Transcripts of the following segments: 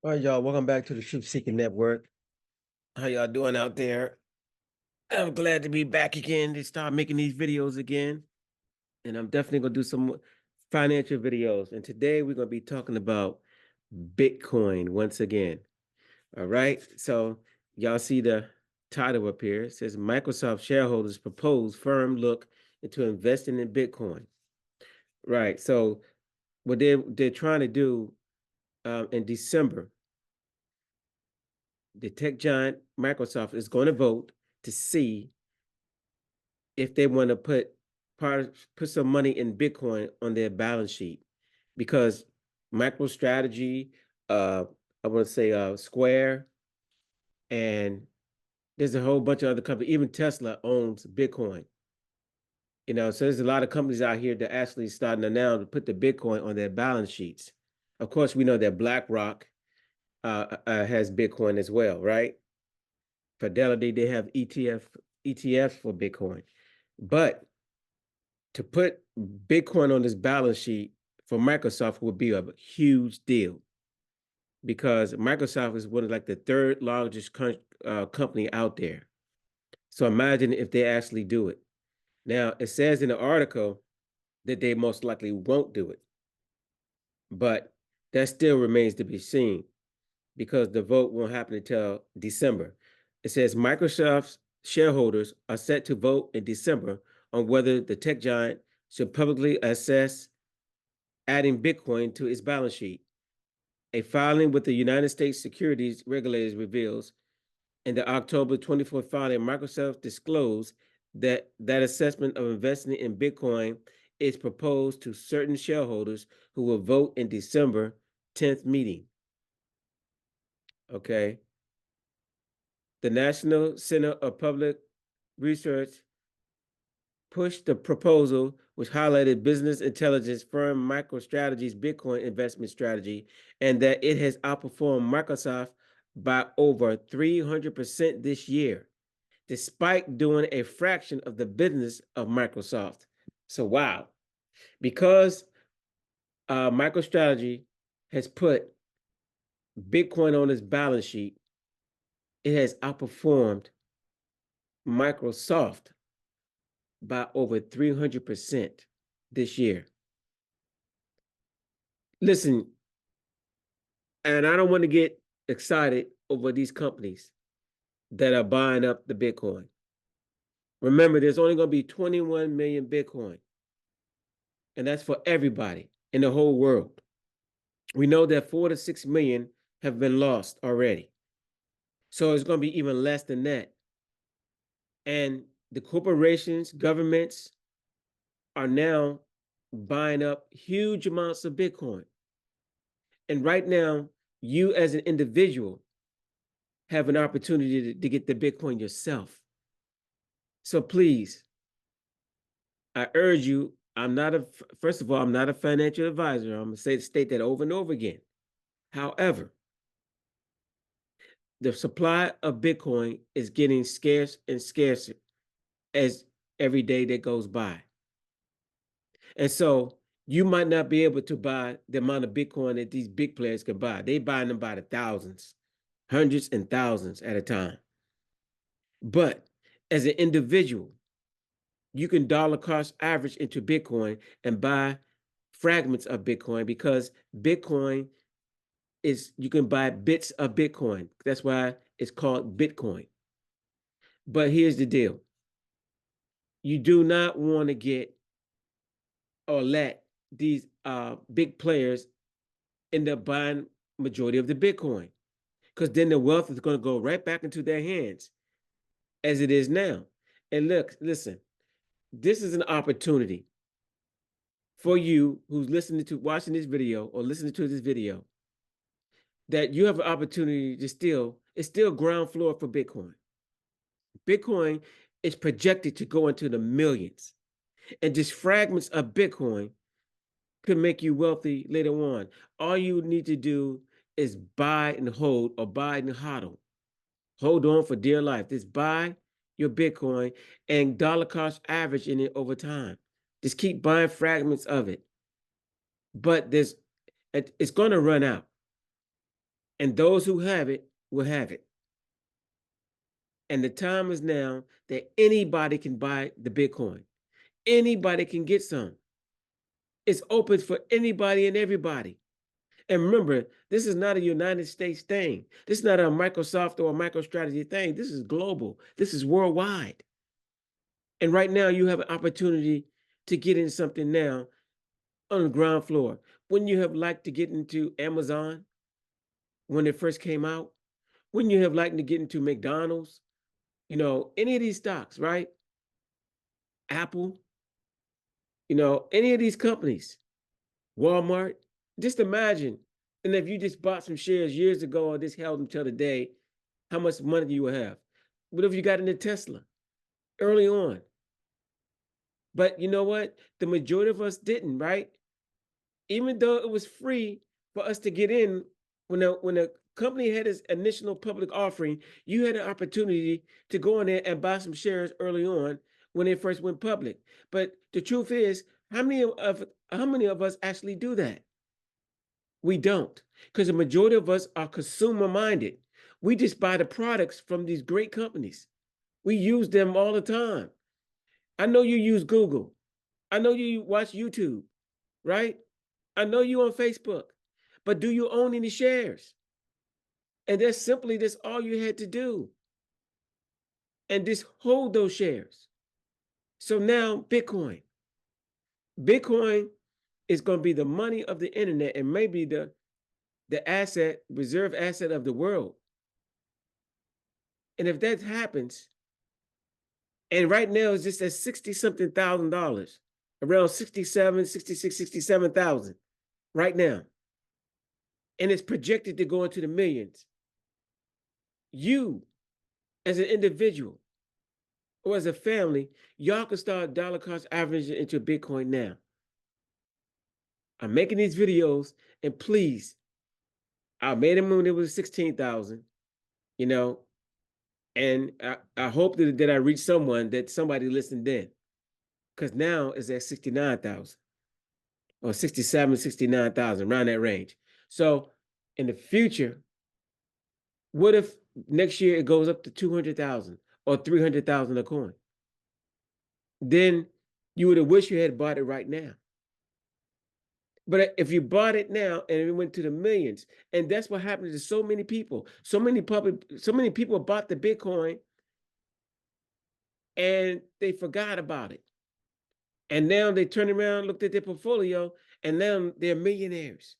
All right, y'all. Welcome back to the Truth Seeking Network. How y'all doing out there? I'm glad to be back again to start making these videos again. And I'm definitely going to do some financial videos. And today we're going to be talking about Bitcoin once again. All right. So y'all see the title up here. It says Microsoft shareholders propose firm look into investing in Bitcoin. Right. So what they're trying to do in December, the tech giant Microsoft is going to vote to see if they want to put some money in Bitcoin on their balance sheet, because MicroStrategy, I want to say Square, and there's a whole bunch of other companies. Even Tesla owns Bitcoin. So there's a lot of companies out here that actually starting to now to put the Bitcoin on their balance sheets. Of course, we know that BlackRock has Bitcoin as well, right? Fidelity, they have ETFs for Bitcoin. But to put Bitcoin on this balance sheet for Microsoft would be a huge deal, because Microsoft is one of like the third largest company out there. So imagine if they actually do it. Now, it says in the article that they most likely won't do it, but that still remains to be seen, because the vote won't happen until December. It says Microsoft's shareholders are set to vote in December on whether the tech giant should publicly assess adding Bitcoin to its balance sheet. A filing with the United States securities regulators reveals in the October 24th filing, Microsoft disclosed that assessment of investing in Bitcoin is proposed to certain shareholders who will vote in December 10th meeting. Okay. The National Center of Public Research pushed the proposal, which highlighted business intelligence firm MicroStrategy's Bitcoin investment strategy, and that it has outperformed Microsoft by over 300% this year, despite doing a fraction of the business of Microsoft. So, wow. Because MicroStrategy has put Bitcoin on its balance sheet, it has outperformed Microsoft by over 300% this year. Listen, and I don't want to get excited over these companies that are buying up the Bitcoin. Remember, there's only going to be 21 million Bitcoin, and that's for everybody in the whole world. We know that 4 to 6 million have been lost already. So it's going to be even less than that. And the corporations, governments are now buying up huge amounts of Bitcoin. And right now, you as an individual have an opportunity to get the Bitcoin yourself. So please, I urge you, first of all, I'm not a financial advisor. I'm going to state that over and over again. However, the supply of Bitcoin is getting scarce and scarcer as every day that goes by. And so you might not be able to buy the amount of Bitcoin that these big players can buy. They buying them by the thousands, hundreds and thousands at a time. But as an individual, you can dollar cost average into Bitcoin and buy fragments of Bitcoin, because Bitcoin you can buy bits of Bitcoin. That's why it's called Bitcoin. But here's the deal. You do not want to get or let these big players end up buying majority of the Bitcoin, because then the wealth is going to go right back into their hands as it is now. And look, listen, this is an opportunity for you who's watching this video or listening to this video, that you have an opportunity to it's still ground floor for Bitcoin. Bitcoin is projected to go into the millions, and just fragments of Bitcoin could make you wealthy later on. All you need to do is buy and hold, or buy and hodl. Hold on for dear life. Just buy your Bitcoin and dollar cost average in it over time. Just keep buying fragments of it. But it's going to run out. And those who have it will have it. And the time is now that anybody can buy the Bitcoin. Anybody can get some. It's open for anybody and everybody. And remember, this is not a United States thing. This is not a Microsoft or a MicroStrategy thing. This is global. This is worldwide. And right now, you have an opportunity to get in something now on the ground floor. Wouldn't you have liked to get into Amazon when it first came out? Wouldn't you have liked to get into McDonald's? You know, any of these stocks, right? Apple, you know, any of these companies, Walmart. Just imagine. And if you just bought some shares years ago or just held them till today, how much money you will have. What if you got into Tesla early on? But you know what? The majority of us didn't, right? Even though it was free for us to get in, when a company had its initial public offering, you had an opportunity to go in there and buy some shares early on when it first went public. But the truth is, how many of us actually do that? We don't, because the majority of us are consumer minded. We just buy the products from these great companies. We use them all the time. I know you use Google. I know you watch YouTube, right? I know you on Facebook, but do you own any shares? And that's all you had to do. And just hold those shares. So now Bitcoin. Bitcoin is going to be the money of the internet and maybe the reserve asset of the world. And if that happens, and right now it's just at 60 something thousand dollars, around 67, 66, 67,000 right now. And it's projected to go into the millions. You, as an individual or as a family, y'all can start dollar cost averaging into Bitcoin now. I'm making these videos, and please, I made them when it was 16,000, you know, and I hope that I reach somebody listened then, because now it's at 69,000 or 67, 69,000, around that range. So in the future, what if next year it goes up to 200,000 or 300,000 a coin? Then you would have wished you had bought it right now. But if you bought it now and it went to the millions, and that's what happened to so many people. So many people bought the Bitcoin and they forgot about it. And now they turned around, looked at their portfolio, and now they're millionaires.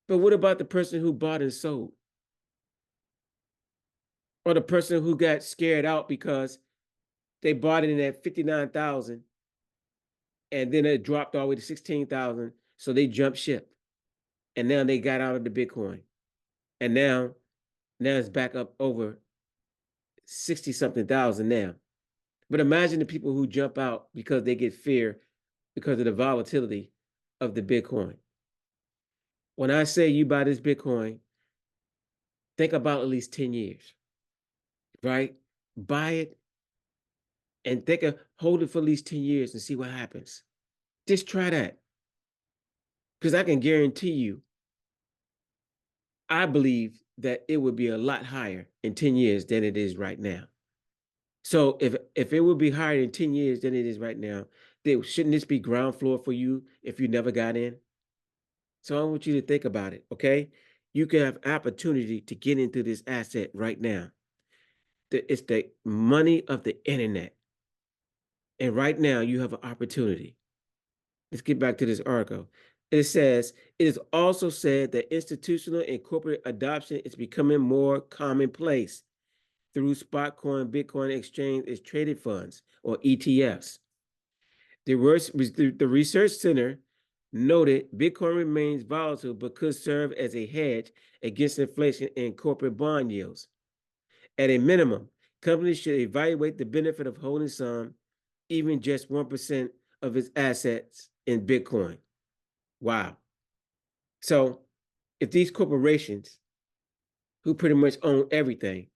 But what about the person who bought and sold? Or the person who got scared out because they bought it in at 59,000 and then it dropped all the way to 16,000. So they jumped ship. And now they got out of the Bitcoin. And now it's back up over 60 something thousand now. But imagine the people who jump out because they get fear because of the volatility of the Bitcoin. When I say you buy this Bitcoin, think about at least 10 years, right? Buy it and hold it for at least 10 years and see what happens. Just try that. Because I can guarantee you, I believe that it would be a lot higher in 10 years than it is right now. So if it would be higher in 10 years than it is right now, then shouldn't this be ground floor for you if you never got in? So I want you to think about it, okay? You can have opportunity to get into this asset right now. It's the money of the internet. And right now you have an opportunity. Let's get back to this article. It says, it is also said that institutional and corporate adoption is becoming more commonplace through spot coin Bitcoin exchange as traded funds or ETFs. The research center noted Bitcoin remains volatile but could serve as a hedge against inflation and corporate bond yields. At a minimum, companies should evaluate the benefit of holding some, even just 1% of its assets in Bitcoin. Wow. So if these corporations who pretty much own everything,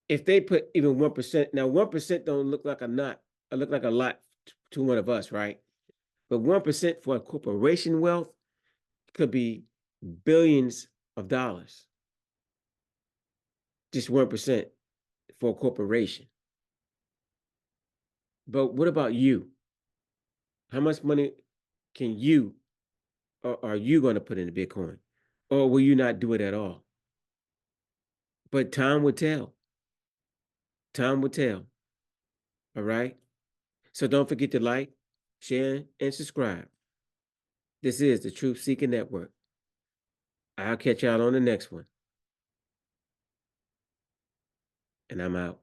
if they put even 1%, now 1% don't look like a lot to one of us, right? But 1% for a corporation wealth could be billions of dollars. Just 1% for a corporation. But what about you? How much money can you or are you going to put into Bitcoin? Or will you not do it at all? But time will tell. Time will tell. All right. So don't forget to like, share, and subscribe. This is the Truth Seeking Network. I'll catch y'all on the next one. And I'm out.